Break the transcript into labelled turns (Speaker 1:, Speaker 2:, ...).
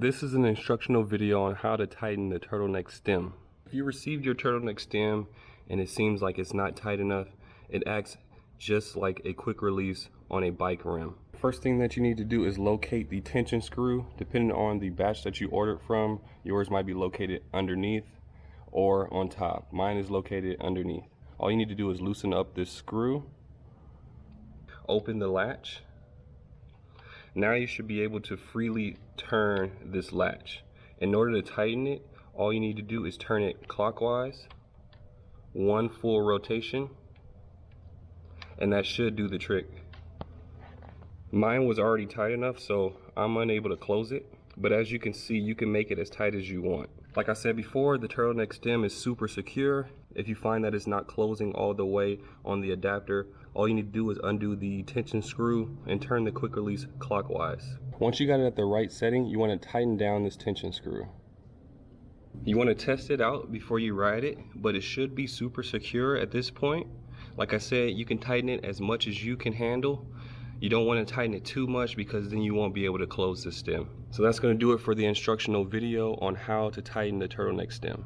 Speaker 1: This is an instructional video on how to tighten the turtleneck stem. If you received your turtleneck stem and it seems like it's not tight enough, it acts just like a quick release on a bike rim. First thing that you need to do is locate the tension screw. Depending on the batch that you ordered from, yours might be located underneath or on top. Mine is located underneath. All you need to do is loosen up this screw, open the latch. Now you should be able to freely turn this latch. In order to tighten it, all you need to do is turn it clockwise, one full rotation, and that should do the trick. Mine was already tight enough, so I'm unable to close it, but as you can see, you can make it as tight as you want. Like I said before, the turtleneck stem is super secure. If you find that it's not closing all the way on the adapter, all you need to do is undo the tension screw and turn the quick release clockwise. Once you got it at the right setting, you want to tighten down this tension screw. You want to test it out before you ride it, but it should be super secure at this point. Like I said, you can tighten it as much as you can handle. You don't want to tighten it too much because then you won't be able to close the stem. So that's going to do it for the instructional video on how to tighten the turtleneck stem.